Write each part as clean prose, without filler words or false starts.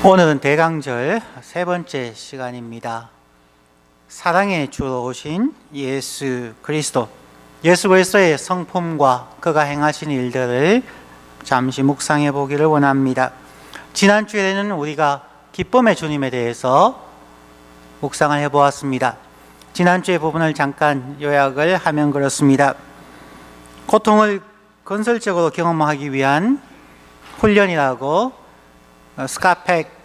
오늘은 대강절 세 번째 시간입니다. 사랑의 주로 오신 예수 그리스도의 성품과 그가 행하신 일들을 잠시 묵상해 보기를 원합니다. 지난 주에는 우리가 기쁨의 주님에 대해서 묵상을 해보았습니다. 지난 주의 부분을 잠깐 요약을 하면 그렇습니다. 고통을 건설적으로 경험하기 위한 훈련이라고 스카펙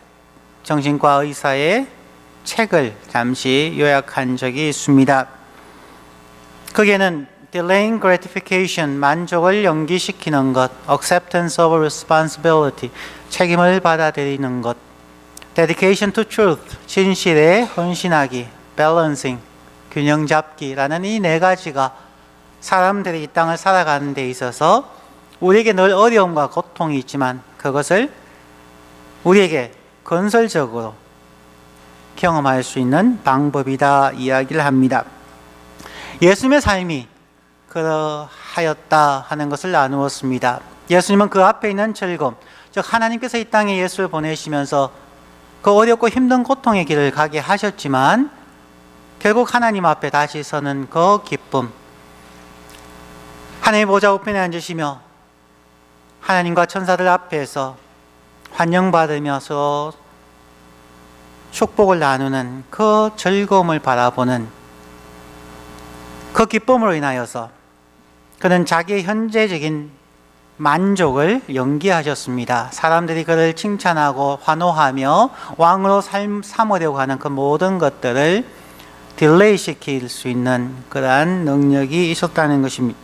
정신과 의사의 책을 잠시 요약한 적이 있습니다. 거기에는 delaying gratification, 만족을 연기시키는 것, acceptance of responsibility, 책임을 받아들이는 것, dedication to truth, 진실에 헌신하기, balancing, 균형 잡기라는 이 네 가지가 사람들이 이 땅을 살아가는 데 있어서 우리에게 늘 어려움과 고통이 있지만 그것을 우리에게 건설적으로 경험할 수 있는 방법이다 이야기를 합니다. 예수님의 삶이 그러하였다 하는 것을 나누었습니다. 예수님은 그 앞에 있는 즐거움, 즉 하나님께서 이 땅에 예수를 보내시면서 그 어렵고 힘든 고통의 길을 가게 하셨지만 결국 하나님 앞에 다시 서는 그 기쁨, 하나님의 보좌 우편에 앉으시며 하나님과 천사들 앞에서 환영받으면서 축복을 나누는 그 즐거움을 바라보는 그 기쁨으로 인하여서 그는 자기의 현재적인 만족을 연기하셨습니다. 사람들이 그를 칭찬하고 환호하며 왕으로 삼으려고 하는 그 모든 것들을 딜레이 시킬 수 있는 그러한 능력이 있었다는 것입니다.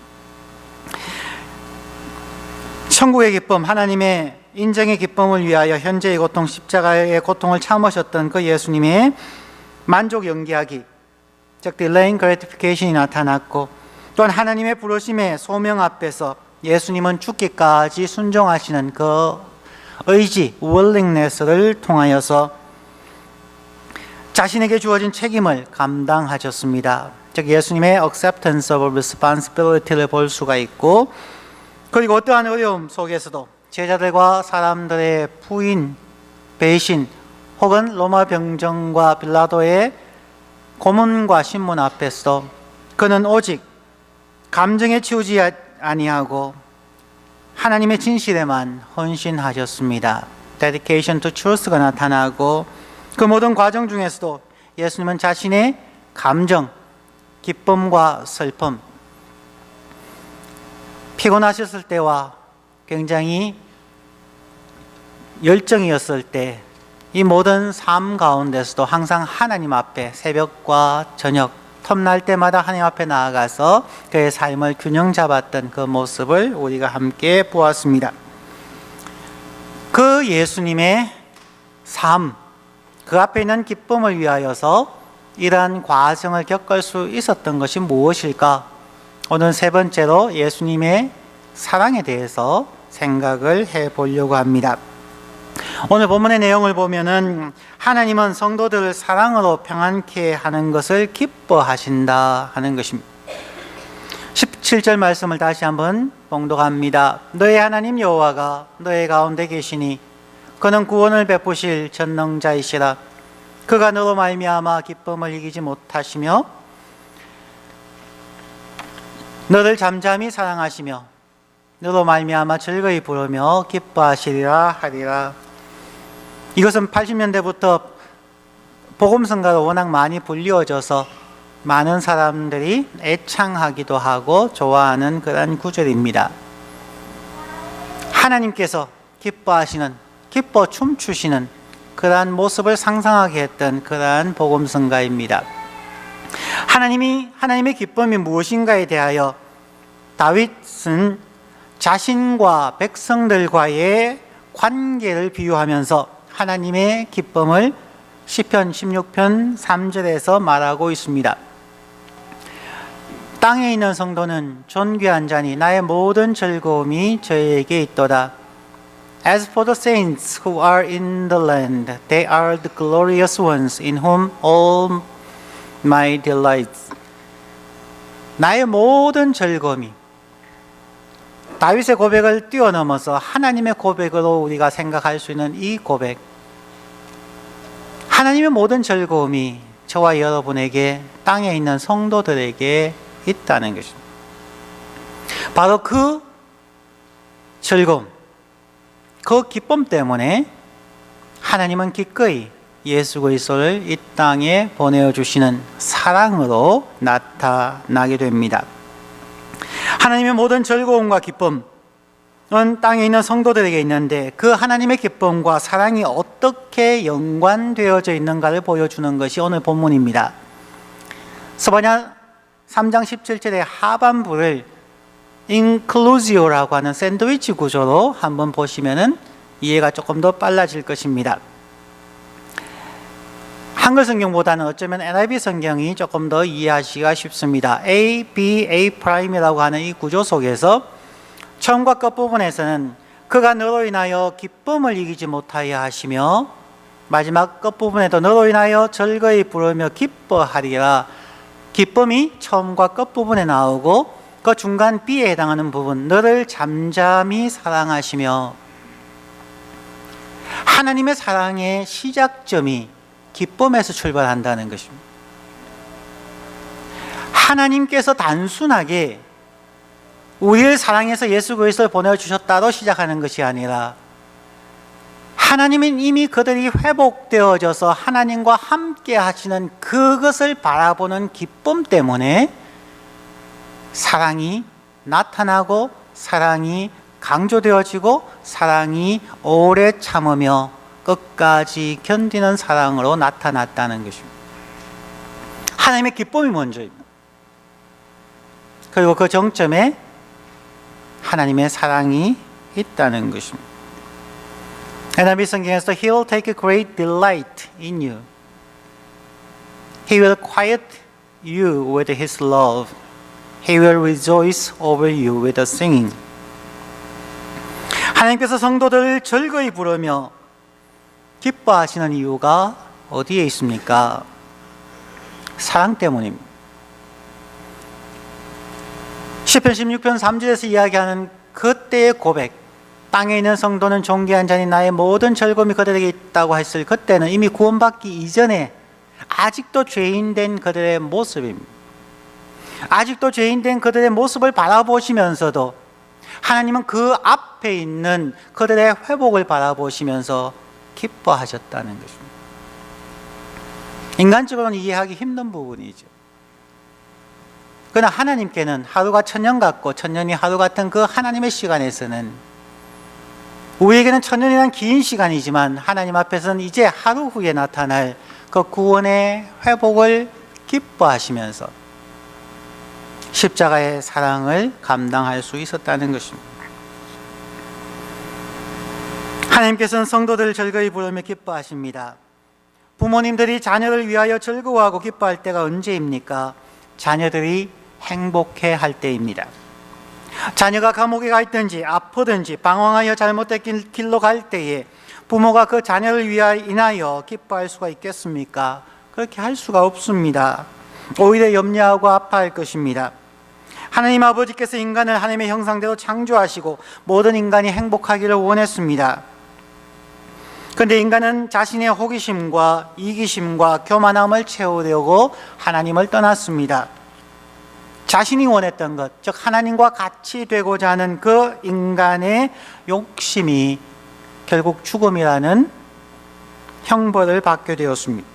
천국의 기쁨, 하나님의 인정의 기쁨을 위하여 현재의 고통, 십자가의 고통을 참으셨던 그 예수님의 만족 연기하기, 즉 delaying gratification이 나타났고, 또한 하나님의 부르심의 소명 앞에서 예수님은 죽기까지 순종하시는 그 의지, willingness를 통하여서 자신에게 주어진 책임을 감당하셨습니다. 즉 예수님의 acceptance of responsibility를 볼 수가 있고, 그리고 어떠한 어려움 속에서도 제자들과 사람들의 부인, 배신, 혹은 로마 병정과 빌라도의 고문과 신문 앞에서 그는 오직 감정에 치우지 아니하고 하나님의 진실에만 헌신하셨습니다. Dedication to truth가 나타나고, 그 모든 과정 중에서도 예수님은 자신의 감정, 기쁨과 슬픔, 피곤하셨을 때와 굉장히 열정이었을 때, 이 모든 삶 가운데서도 항상 하나님 앞에 새벽과 저녁, 텀날 때마다 하나님 앞에 나아가서 그의 삶을 균형 잡았던 그 모습을 우리가 함께 보았습니다. 그 예수님의 삶, 그 앞에 있는 기쁨을 위하여서 이러한 과정을 겪을 수 있었던 것이 무엇일까? 오늘 세 번째로 예수님의 사랑에 대해서 생각을 해보려고 합니다. 오늘 본문의 내용을 보면은 하나님은 성도들을 사랑으로 평안케 하는 것을 기뻐하신다 하는 것입니다. 17절 말씀을 다시 한번 봉독합니다. 너의 하나님 여호와가 너의 가운데 계시니 그는 구원을 베푸실 전능자이시라. 그가 너로 말미암아 기쁨을 이기지 못하시며 너를 잠잠히 사랑하시며 너로 말미암아 즐거이 부르며 기뻐하시리라 하리라. 이것은 80년대부터 복음성가로 워낙 많이 불리워져서 많은 사람들이 애창하기도 하고 좋아하는 그런 구절입니다. 하나님께서 기뻐하시는, 기뻐 춤추시는 그러한 모습을 상상하게 했던 그러한 복음성가입니다. 하나님의 기쁨이 무엇인가에 대하여 다윗은 자신과 백성들과의 관계를 비유하면서 하나님의 기쁨을 시편 16편 3절에서 말하고 있습니다. 땅에 있는 성도는 존귀한 자니 나의 모든 즐거움이 저에게 있도다. As for the saints who are in the land, they are the glorious ones in whom all my delights. 나의 모든 즐거움이, 다윗의 고백을 뛰어넘어서 하나님의 고백으로 우리가 생각할 수 있는 이 고백, 하나님의 모든 즐거움이 저와 여러분에게, 땅에 있는 성도들에게 있다는 것입니다. 바로 그 즐거움, 그 기쁨 때문에 하나님은 기꺼이 예수 그리스도를 이 땅에 보내주시는 사랑으로 나타나게 됩니다. 하나님의 모든 즐거움과 기쁨은 땅에 있는 성도들에게 있는데, 그 하나님의 기쁨과 사랑이 어떻게 연관되어져 있는가를 보여주는 것이 오늘 본문입니다. 스바냐 3장 17절의 하반부를 inclusio라고 하는 샌드위치 구조로 한번 보시면 이해가 조금 더 빨라질 것입니다. 한글 성경보다는 어쩌면 NIV 성경이 조금 더 이해하시기가 쉽습니다. A, B, A'이라고 하는 이 구조 속에서 처음과 끝부분에서는 그가 너로 인하여 기쁨을 이기지 못하여 하시며, 마지막 끝부분에도 너로 인하여 즐거이 부르며 기뻐하리라. 기쁨이 처음과 끝부분에 나오고, 그 중간 B에 해당하는 부분, 너를 잠잠히 사랑하시며, 하나님의 사랑의 시작점이 기쁨에서 출발한다는 것입니다. 하나님께서 단순하게 우리를 사랑해서 예수 그리스도를 보내주셨다로 시작하는 것이 아니라, 하나님은 이미 그들이 회복되어져서 하나님과 함께 하시는 그것을 바라보는 기쁨 때문에 사랑이 나타나고, 사랑이 강조되어지고, 사랑이 오래 참으며 끝까지 견디는 사랑으로 나타났다는 것입니다. 하나님의 기쁨이 먼저입니다. 그리고 그 정점에 하나님의 사랑이 있다는 것입니다. NIV 성경에서 He will take great delight in you. He will quiet you with His love. He will rejoice over you with singing. 하나님께서 성도들을 즐거이 부르며 기뻐하시는 이유가 어디에 있습니까? 사랑 때문입니다. 시편 16편 3절에서 이야기하는 그때의 고백, 땅에 있는 성도는 존귀한 자니 나의 모든 즐거움이 그들에게 있다고 했을 그때는 이미 구원받기 이전에 아직도 죄인된 그들의 모습입니다. 아직도 죄인된 그들의 모습을 바라보시면서도 하나님은 그 앞에 있는 그들의 회복을 바라보시면서 기뻐하셨다는 것입니다. 인간적으로는 이해하기 힘든 부분이죠. 그러나 하나님께는 하루가 천년 같고 천년이 하루 같은 그 하나님의 시간에서는, 우리에게는 천년이란 긴 시간이지만 하나님 앞에서는 이제 하루 후에 나타날 그 구원의 회복을 기뻐하시면서 십자가의 사랑을 감당할 수 있었다는 것입니다. 하나님께서는 성도들을 즐거이 부르며 기뻐하십니다. 부모님들이 자녀를 위하여 즐거워하고 기뻐할 때가 언제입니까? 자녀들이 행복해 할 때입니다. 자녀가 감옥에 가 있든지 아프든지 방황하여 잘못된 길로 갈 때에 부모가 그 자녀를 인하여 기뻐할 수가 있겠습니까? 그렇게 할 수가 없습니다. 오히려 염려하고 아파할 것입니다. 하나님 아버지께서 인간을 하나님의 형상대로 창조하시고 모든 인간이 행복하기를 원했습니다. 그런데 인간은 자신의 호기심과 이기심과 교만함을 채우려고 하나님을 떠났습니다. 자신이 원했던 것, 즉 하나님과 같이 되고자 하는 그 인간의 욕심이 결국 죽음이라는 형벌을 받게 되었습니다.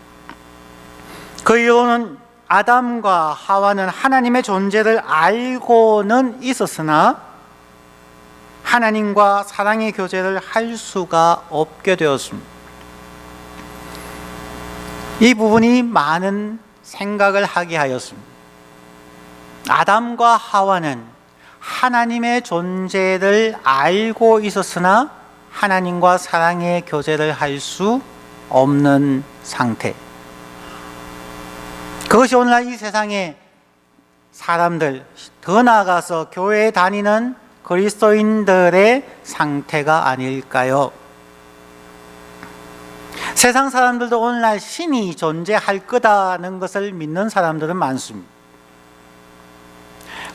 그 이유는 아담과 하와는 하나님의 존재를 알고는 있었으나 하나님과 사랑의 교제를 할 수가 없게 되었습니다. 이 부분이 많은 생각을 하게 하였습니다. 아담과 하와는 하나님의 존재를 알고 있었으나 하나님과 사랑의 교제를 할 수 없는 상태. 그것이 오늘날 이 세상의 사람들, 더 나아가서 교회에 다니는 그리스도인들의 상태가 아닐까요? 세상 사람들도 오늘날 신이 존재할 거다는 것을 믿는 사람들은 많습니다.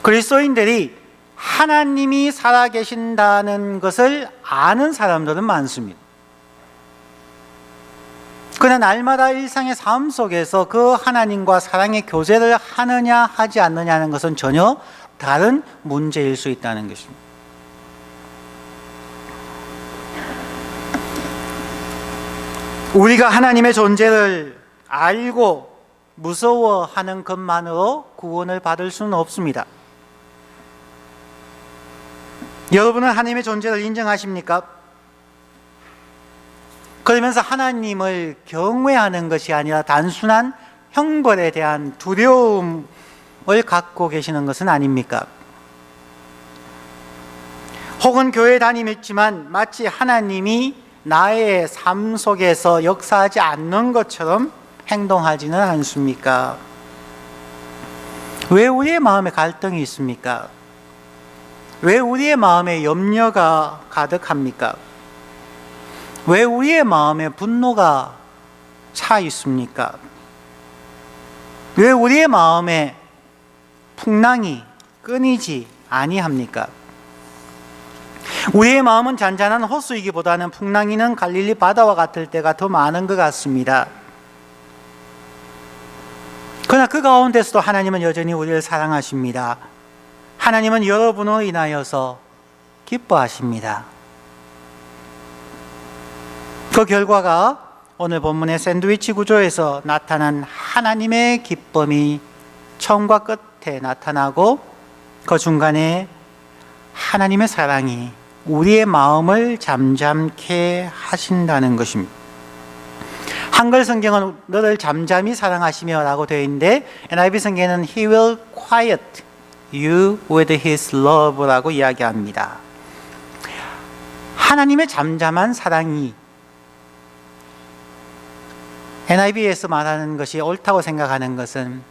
그리스도인들이 하나님이 살아계신다는 것을 아는 사람들은 많습니다. 그러나 날마다 일상의 삶 속에서 그 하나님과 사랑의 교제를 하느냐 하지 않느냐는 것은 전혀 다른 문제일 수 있다는 것입니다. 우리가 하나님의 존재를 알고 무서워하는 것만으로 구원을 받을 수는 없습니다. 여러분은 하나님의 존재를 인정하십니까? 그러면서 하나님을 경외하는 것이 아니라 단순한 형벌에 대한 두려움을 갖고 계시는 것은 아닙니까? 혹은 교회 다니지만 마치 하나님이 나의 삶 속에서 역사하지 않는 것처럼 행동하지는 않습니까? 왜 우리의 마음에 갈등이 있습니까? 왜 우리의 마음에 염려가 가득합니까? 왜 우리의 마음에 분노가 차 있습니까? 왜 우리의 마음에 풍랑이 끊이지 아니합니까? 우리의 마음은 잔잔한 호수이기보다는 풍랑이는 갈릴리 바다와 같을 때가 더 많은 것 같습니다. 그러나 그 가운데서도 하나님은 여전히 우리를 사랑하십니다. 하나님은 여러분으로 인하여서 기뻐하십니다. 그 결과가 오늘 본문의 샌드위치 구조에서 나타난 하나님의 기쁨이 처음과 끝에 나타나고 그 중간에 하나님의 사랑이 우리의 마음을 잠잠케 하신다는 것입니다. 한글 성경은 너를 잠잠히 사랑하시며 라고 되어 있는데 NIV 성경에는 He will quiet you with His love 라고 이야기합니다. 하나님의 잠잠한 사랑이 NIV에서 말하는 것이 옳다고 생각하는 것은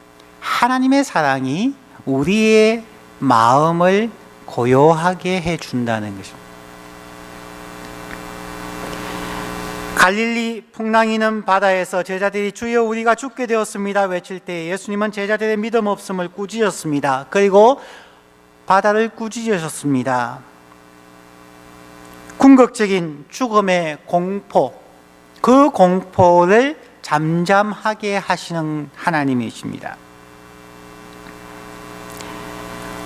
하나님의 사랑이 우리의 마음을 고요하게 해준다는 것입니다. 갈릴리 풍랑이는 바다에서 제자들이 주여 우리가 죽게 되었습니다 외칠 때 예수님은 제자들의 믿음 없음을 꾸짖었습니다. 그리고 바다를 꾸짖으셨습니다. 궁극적인 죽음의 공포, 그 공포를 잠잠하게 하시는 하나님이십니다.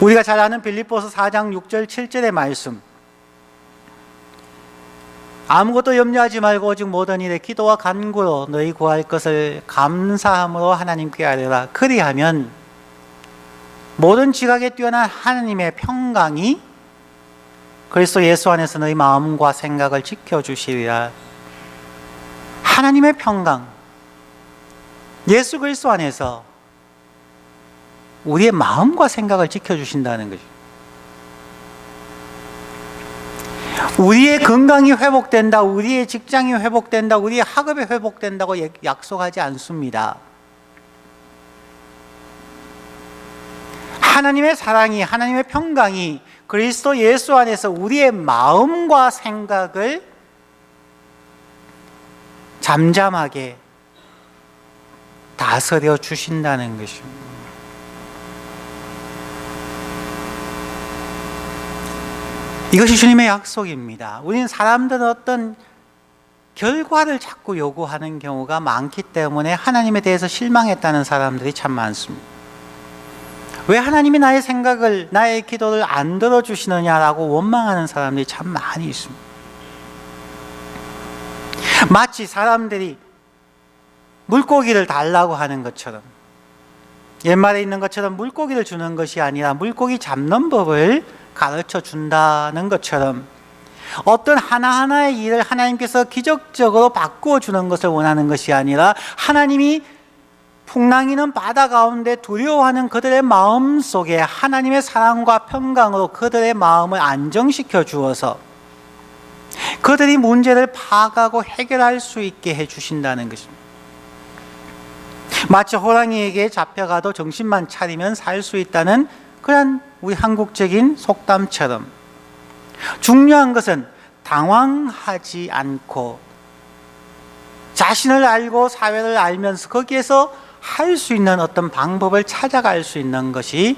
우리가 잘 아는 빌립보서 4장 6절 7절의 말씀, 아무것도 염려하지 말고 오직 모든 일에 기도와 간구로 너희 구할 것을 감사함으로 하나님께 아뢰라. 그리하면 모든 지각에 뛰어난 하나님의 평강이 그리스도 예수 안에서 너희 마음과 생각을 지켜주시리라. 하나님의 평강, 예수 그리스도 안에서 우리의 마음과 생각을 지켜주신다는 거죠. 우리의 건강이 회복된다, 우리의 직장이 회복된다, 우리의 학업이 회복된다고 약속하지 않습니다. 하나님의 사랑이, 하나님의 평강이 그리스도 예수 안에서 우리의 마음과 생각을 잠잠하게 다스려 주신다는 것입니다. 이것이 주님의 약속입니다. 우리는 사람들은 어떤 결과를 자꾸 요구하는 경우가 많기 때문에 하나님에 대해서 실망했다는 사람들이 참 많습니다. 왜 하나님이 나의 생각을, 나의 기도를 안 들어주시느냐라고 원망하는 사람들이 참 많이 있습니다. 마치 사람들이 물고기를 달라고 하는 것처럼, 옛말에 있는 것처럼 물고기를 주는 것이 아니라 물고기 잡는 법을 가르쳐 준다는 것처럼 어떤 하나하나의 일을 하나님께서 기적적으로 바꾸어 주는 것을 원하는 것이 아니라 하나님이 풍랑이는 바다 가운데 두려워하는 그들의 마음 속에 하나님의 사랑과 평강으로 그들의 마음을 안정시켜 주어서 그들이 문제를 파악하고 해결할 수 있게 해주신다는 것입니다. 마치 호랑이에게 잡혀가도 정신만 차리면 살 수 있다는 그런 우리 한국적인 속담처럼 중요한 것은 당황하지 않고 자신을 알고 사회를 알면서 거기에서 할 수 있는 어떤 방법을 찾아갈 수 있는 것이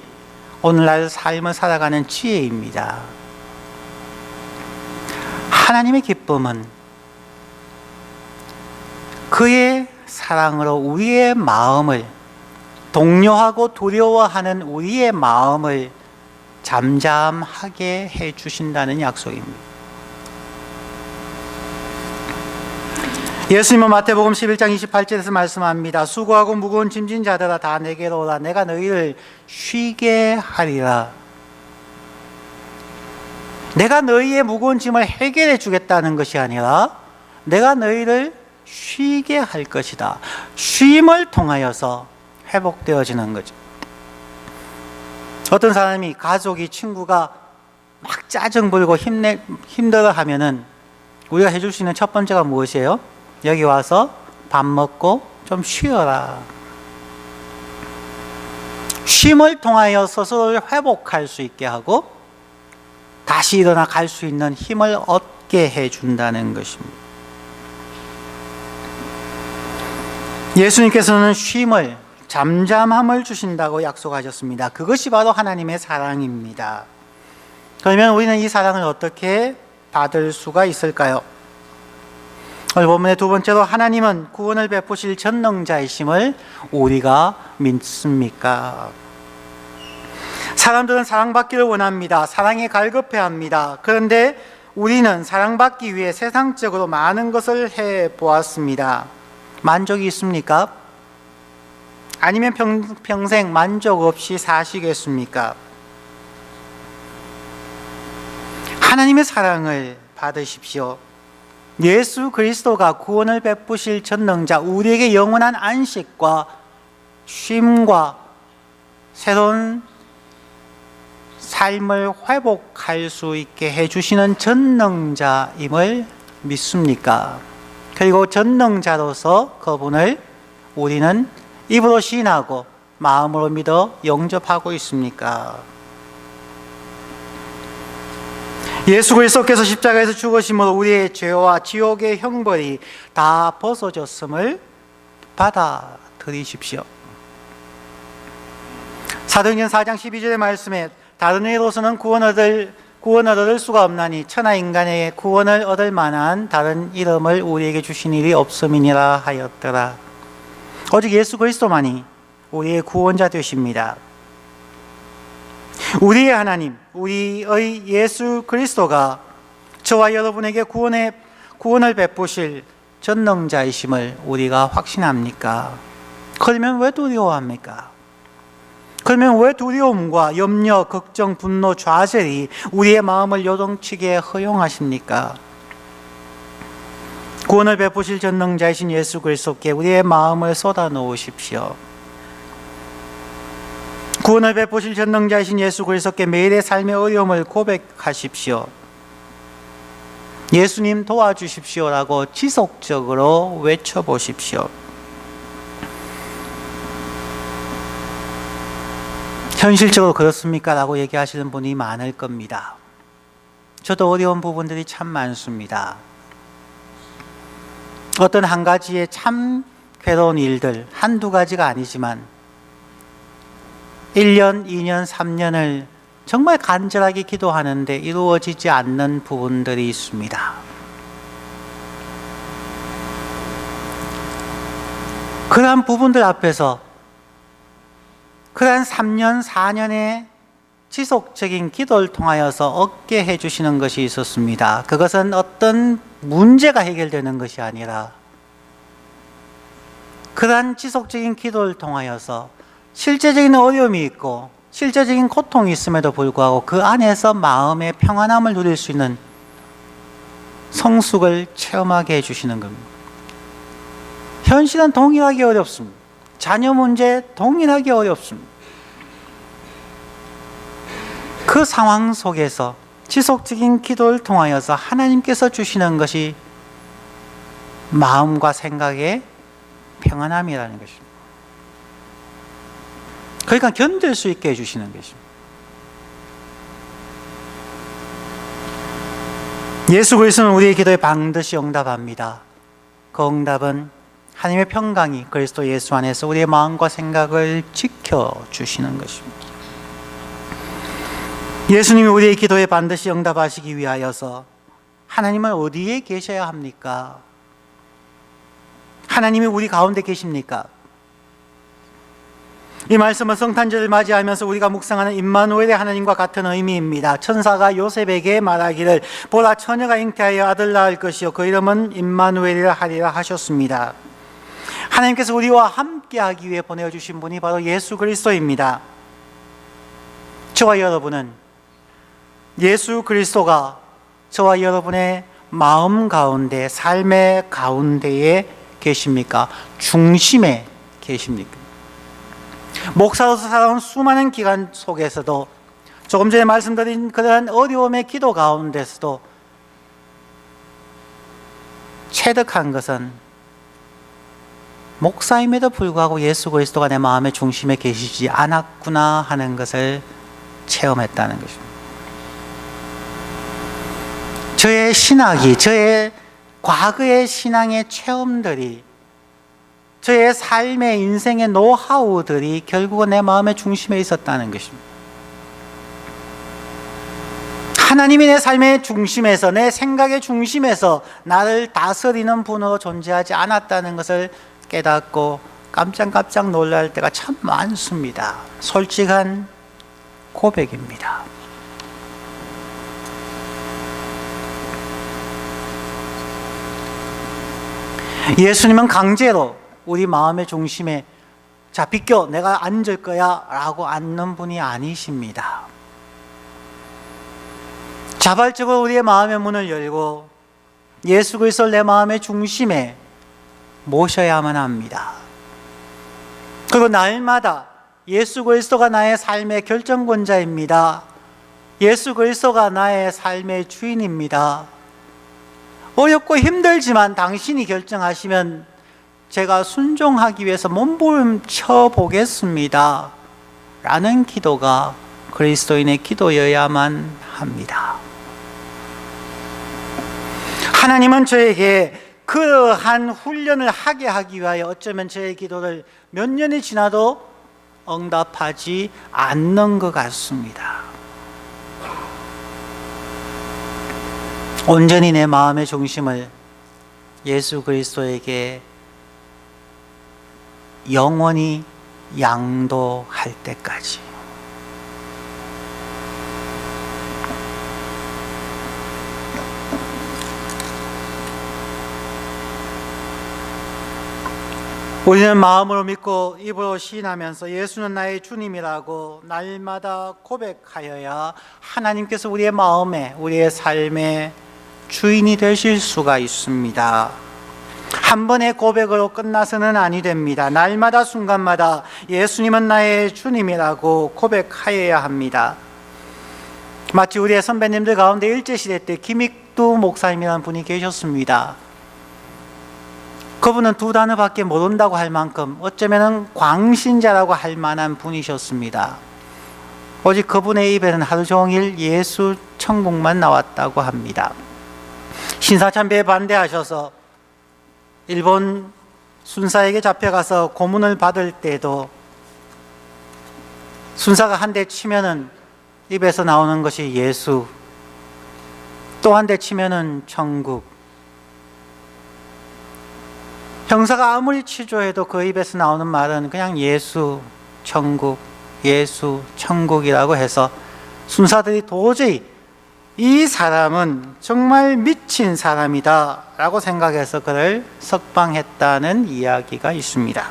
오늘날 삶을 살아가는 지혜입니다. 하나님의 기쁨은 그의 사랑으로 우리의 마음을, 동요하고 두려워하는 우리의 마음을 잠잠하게 해주신다는 약속입니다. 예수님은 마태복음 11장 28절에서 말씀합니다. 수고하고 무거운 짐진 자들아 다 내게로 오라. 내가 너희를 쉬게 하리라. 내가 너희의 무거운 짐을 해결해 주겠다는 것이 아니라 내가 너희를 쉬게 할 것이다. 쉼을 통하여서 회복되어지는 거죠. 어떤 사람이, 가족이, 친구가 막 짜증 부리고 힘들어 하면은 우리가 해줄 수 있는 첫 번째가 무엇이에요? 여기 와서 밥 먹고 좀 쉬어라. 쉼을 통하여 스스로를 회복할 수 있게 하고 다시 일어나 갈 수 있는 힘을 얻게 해준다는 것입니다. 예수님께서는 쉼을, 잠잠함을 주신다고 약속하셨습니다. 그것이 바로 하나님의 사랑입니다. 그러면 우리는 이 사랑을 어떻게 받을 수가 있을까요? 오늘 본문의 두 번째로, 하나님은 구원을 베푸실 전능자이심을 우리가 믿습니까? 사람들은 사랑받기를 원합니다. 사랑에 갈급해합니다. 그런데 우리는 사랑받기 위해 세상적으로 많은 것을 해보았습니다. 만족이 있습니까? 아니면 평생 만족 없이 사시겠습니까? 하나님의 사랑을 받으십시오. 예수 그리스도가 구원을 베푸실 전능자, 우리에게 영원한 안식과 쉼과 새로운 삶을 회복할 수 있게 해주시는 전능자임을 믿습니까? 그리고 전능자로서 그분을 우리는 입으로 시인하고 마음으로 믿어 영접하고 있습니까? 예수 그리스도께서 십자가에서 죽으심으로 우리의 죄와 지옥의 형벌이 다 벗어졌음을 받아들이십시오. 사도행전 4장 12절의 말씀에 다른 의로서는 구원을 얻을 수가 없나니 천하 인간에게 구원을 얻을 만한 다른 이름을 우리에게 주신 일이 없음이니라 하였더라. 오직 예수 그리스도만이 우리의 구원자 되십니다. 우리의 하나님, 우리의 예수 그리스도가 저와 여러분에게 구원을 베푸실 전능자이심을 우리가 확신합니까? 그러면 왜 두려워합니까? 그러면 왜 두려움과 염려, 걱정, 분노, 좌절이 우리의 마음을 요동치게 허용하십니까? 구원을 베푸실 전능자이신 예수 그리스도께 우리의 마음을 쏟아 놓으십시오. 구원을 베푸실 전능자이신 예수 그리스도께 매일의 삶의 어려움을 고백하십시오. 예수님 도와주십시오라고 지속적으로 외쳐보십시오. 현실적으로 그렇습니까? 라고 얘기하시는 분이 많을 겁니다. 저도 어려운 부분들이 참 많습니다. 어떤 한 가지의 참 괴로운 일들, 한두 가지가 아니지만 1년, 2년, 3년을 정말 간절하게 기도하는데 이루어지지 않는 부분들이 있습니다. 그러한 부분들 앞에서 그러한 3년, 4년의 지속적인 기도를 통하여서 얻게 해주시는 것이 있었습니다. 그것은 어떤 문제가 해결되는 것이 아니라 그러한 지속적인 기도를 통하여서 실제적인 어려움이 있고 실제적인 고통이 있음에도 불구하고 그 안에서 마음의 평안함을 누릴 수 있는 성숙을 체험하게 해주시는 겁니다. 현실은 동일하게 어렵습니다. 자녀 문제 동일하게 어렵습니다. 그 상황 속에서 지속적인 기도를 통하여서 하나님께서 주시는 것이 마음과 생각의 평안함이라는 것입니다. 그러니까 견딜 수 있게 해주시는 것입니다. 예수 그리스도는 우리의 기도에 반드시 응답합니다. 그 응답은 하나님의 평강이 그리스도 예수 안에서 우리의 마음과 생각을 지켜주시는 것입니다. 예수님이 우리의 기도에 반드시 응답하시기 위하여서 하나님은 어디에 계셔야 합니까? 하나님이 우리 가운데 계십니까? 이 말씀은 성탄절을 맞이하면서 우리가 묵상하는 임마누엘의 하나님과 같은 의미입니다. 천사가 요셉에게 말하기를 보라 처녀가 잉태하여 아들 낳을 것이요 그 이름은 임마누엘이라 하리라 하셨습니다. 하나님께서 우리와 함께하기 위해 보내주신 분이 바로 예수 그리스도입니다. 저와 여러분은 예수 그리스도가 저와 여러분의 마음 가운데, 삶의 가운데에 계십니까? 중심에 계십니까? 목사로서 살아온 수많은 기간 속에서도, 조금 전에 말씀드린 그러한 어려움의 기도 가운데서도 체득한 것은 목사임에도 불구하고 예수 그리스도가 내 마음의 중심에 계시지 않았구나 하는 것을 체험했다는 것입니다. 저의 신학이, 저의 과거의 신앙의 체험들이, 저의 삶의 인생의 노하우들이 결국은 내 마음의 중심에 있었다는 것입니다. 하나님이 내 삶의 중심에서, 내 생각의 중심에서 나를 다스리는 분으로 존재하지 않았다는 것을 깨닫고 깜짝깜짝 놀랄 때가 참 많습니다. 솔직한 고백입니다. 예수님은 강제로 우리 마음의 중심에 자 비켜 내가 앉을 거야 라고 앉는 분이 아니십니다. 자발적으로 우리의 마음의 문을 열고 예수 그리스도를 내 마음의 중심에 모셔야만 합니다. 그리고 날마다 예수 그리스도가 나의 삶의 결정권자입니다. 예수 그리스도가 나의 삶의 주인입니다. 어렵고 힘들지만 당신이 결정하시면 제가 순종하기 위해서 몸부림쳐 보겠습니다 라는 기도가 그리스도인의 기도여야만 합니다. 하나님은 저에게 그러한 훈련을 하게 하기 위하여 어쩌면 저의 기도를 몇 년이 지나도 응답하지 않는 것 같습니다. 온전히 내 마음의 중심을 예수 그리스도에게 영원히 양도할 때까지. 우리는 마음으로 믿고 입으로 시인하면서 예수는 나의 주님이라고 날마다 고백하여야 하나님께서 우리의 마음에, 우리의 삶의 주인이 되실 수가 있습니다. 한 번의 고백으로 끝나서는 아니 됩니다. 날마다 순간마다 예수님은 나의 주님이라고 고백하여야 합니다. 마치 우리의 선배님들 가운데 일제시대 때 김익두 목사님이라는 분이 계셨습니다. 그분은 두 단어밖에 모른다고 할 만큼 어쩌면 광신자라고 할 만한 분이셨습니다. 오직 그분의 입에는 하루 종일 예수 천국만 나왔다고 합니다. 신사참배에 반대하셔서 일본 순사에게 잡혀가서 고문을 받을 때도 순사가 한 대 치면은 입에서 나오는 것이 예수, 또 한 대 치면은 천국. 형사가 아무리 치조해도 그 입에서 나오는 말은 그냥 예수, 천국, 예수, 천국이라고 해서 순사들이 도저히 이 사람은 정말 미친 사람이다 라고 생각해서 그를 석방했다는 이야기가 있습니다.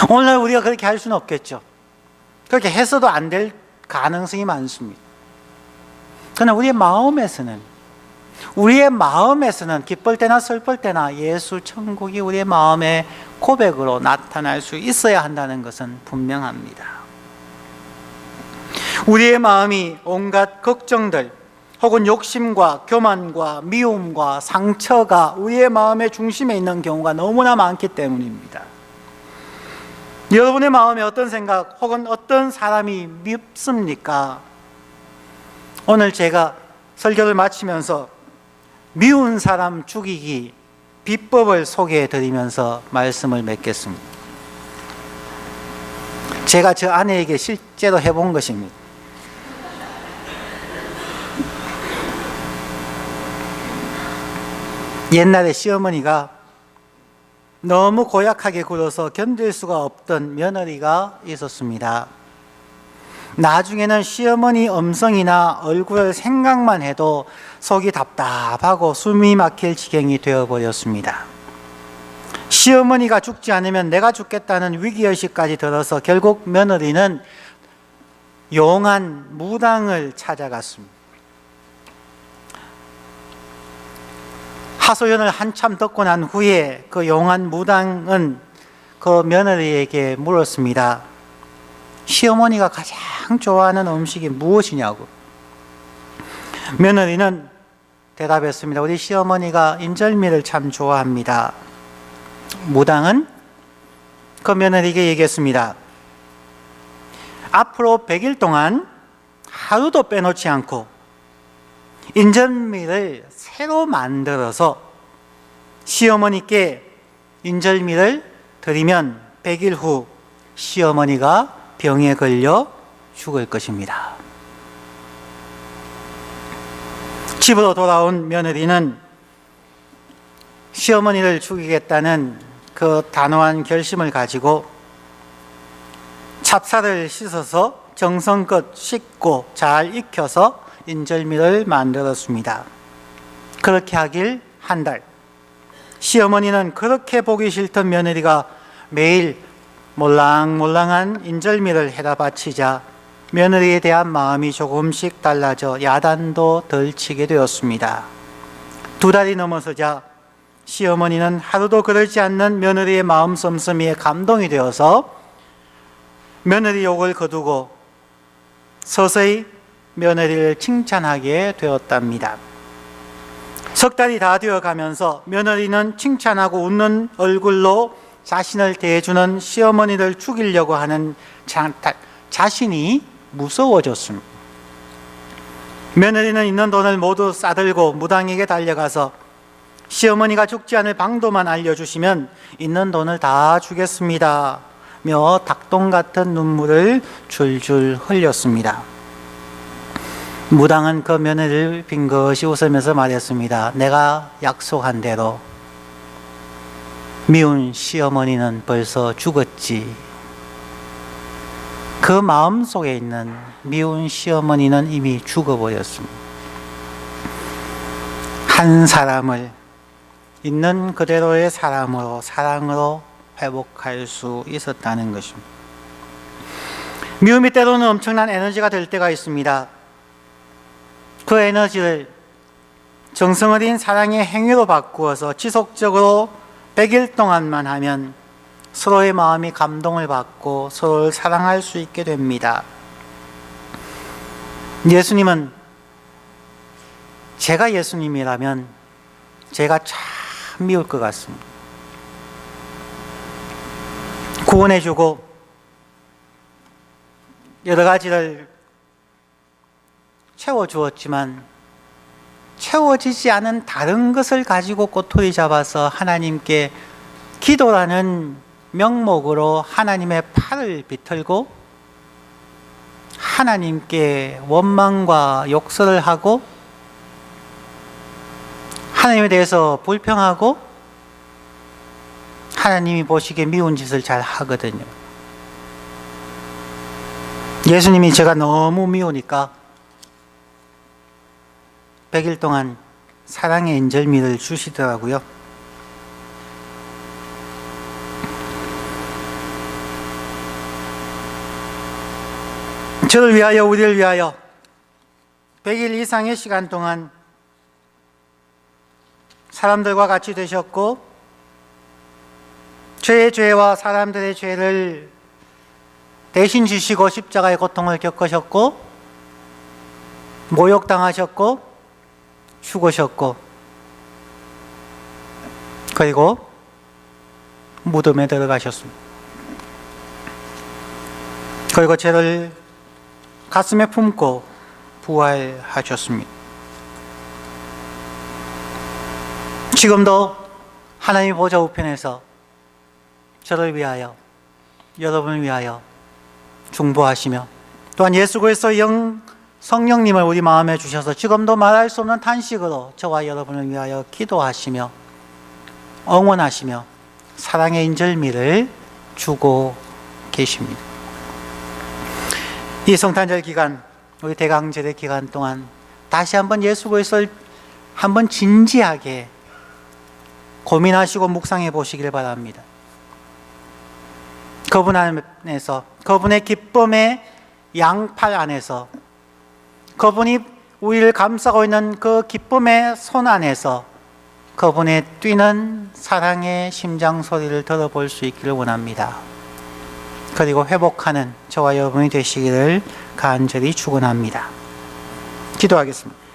오늘날 우리가 그렇게 할 수는 없겠죠. 그렇게 해서도 안 될 가능성이 많습니다. 그러나 우리의 마음에서는 기쁠 때나 슬플 때나 예수 천국이 우리의 마음의 고백으로 나타날 수 있어야 한다는 것은 분명합니다. 우리의 마음이 온갖 걱정들 혹은 욕심과 교만과 미움과 상처가 우리의 마음의 중심에 있는 경우가 너무나 많기 때문입니다. 여러분의 마음에 어떤 생각 혹은 어떤 사람이 밉습니까? 오늘 제가 설교를 마치면서 미운 사람 죽이기 비법을 소개해 드리면서 말씀을 맺겠습니다. 제가 저 아내에게 실제로 해본 것입니다. 옛날에 시어머니가 너무 고약하게 굴어서 견딜 수가 없던 며느리가 있었습니다. 나중에는 시어머니 음성이나 얼굴을 생각만 해도 속이 답답하고 숨이 막힐 지경이 되어버렸습니다. 시어머니가 죽지 않으면 내가 죽겠다는 위기의식까지 들어서 결국 며느리는 용한 무당을 찾아갔습니다. 하소연을 한참 듣고 난 후에 그 용한 무당은 그 며느리에게 물었습니다. 시어머니가 가장 좋아하는 음식이 무엇이냐고. 며느리는 대답했습니다. 우리 시어머니가 인절미를 참 좋아합니다. 무당은 그 며느리에게 얘기했습니다. 앞으로 100일 동안 하루도 빼놓지 않고 인절미를 새로 만들어서 시어머니께 인절미를 드리면 100일 후 시어머니가 병에 걸려 죽을 것입니다. 집으로 돌아온 며느리는 시어머니를 죽이겠다는 그 단호한 결심을 가지고 찹쌀을 씻어서 정성껏 씻고 잘 익혀서 인절미를 만들었습니다. 그렇게 하길 한 달. 시어머니는 그렇게 보기 싫던 며느리가 매일 몰랑몰랑한 인절미를 해다 바치자 며느리에 대한 마음이 조금씩 달라져 야단도 덜 치게 되었습니다. 2달이 넘어서자 시어머니는 하루도 그러지 않는 며느리의 마음 씀씀이에 감동이 되어서 며느리 욕을 거두고 서서히 며느리를 칭찬하게 되었답니다. 3달이 다 되어가면서 며느리는 칭찬하고 웃는 얼굴로 자신을 대해주는 시어머니를 죽이려고 하는 자신이 무서워졌습니다. 며느리는 있는 돈을 모두 싸들고 무당에게 달려가서 시어머니가 죽지 않을 방도만 알려주시면 있는 돈을 다 주겠습니다 며 닭똥 같은 눈물을 줄줄 흘렸습니다. 무당은 그 며느리를 빙긋이 웃으면서 말했습니다. 내가 약속한 대로 미운 시어머니는 벌써 죽었지. 그 마음속에 있는 미운 시어머니는 이미 죽어버렸습니다. 한 사람을 있는 그대로의 사람으로, 사랑으로 회복할 수 있었다는 것입니다. 미움이 때로는 엄청난 에너지가 될 때가 있습니다. 그 에너지를 정성 어린 사랑의 행위로 바꾸어서 지속적으로 100일 동안만 하면 서로의 마음이 감동을 받고 서로를 사랑할 수 있게 됩니다. 예수님은 제가 예수님이라면 제가 참 미울 것 같습니다. 구원해주고 여러 가지를 채워주었지만 채워지지 않은 다른 것을 가지고 꼬투리 잡아서 하나님께 기도라는 명목으로 하나님의 팔을 비틀고 하나님께 원망과 욕설을 하고 하나님에 대해서 불평하고 하나님이 보시기에 미운 짓을 잘 하거든요. 예수님이 제가 너무 미우니까 100일 동안 사랑의 인절미를 주시더라고요. 저를 위하여, 우리를 위하여 100일 이상의 시간 동안 사람들과 같이 되셨고 죄의 죄와 사람들의 죄를 대신 지시고 십자가의 고통을 겪으셨고 모욕당하셨고 죽으셨고 그리고 무덤에 들어가셨습니다. 그리고 죄를 가슴에 품고 부활하셨습니다. 지금도 하나님 보좌 우편에서 저를 위하여, 여러분을 위하여 중보하시며 또한 예수 그리스도의 성령님을 우리 마음에 주셔서 지금도 말할 수 없는 탄식으로 저와 여러분을 위하여 기도하시며 응원하시며 사랑의 인절미를 주고 계십니다. 이 성탄절 기간, 우리 대강절의 기간 동안 다시 한번 예수 그리스도를 한번 진지하게 고민하시고 묵상해 보시길 바랍니다. 그분 안에서, 그분의 기쁨의 양팔 안에서, 그분이 우리를 감싸고 있는 그 기쁨의 손 안에서 그분의 뛰는 사랑의 심장 소리를 들어볼 수 있기를 원합니다. 그리고 회복하는 저와 여러분이 되시기를 간절히 축원합니다. 기도하겠습니다.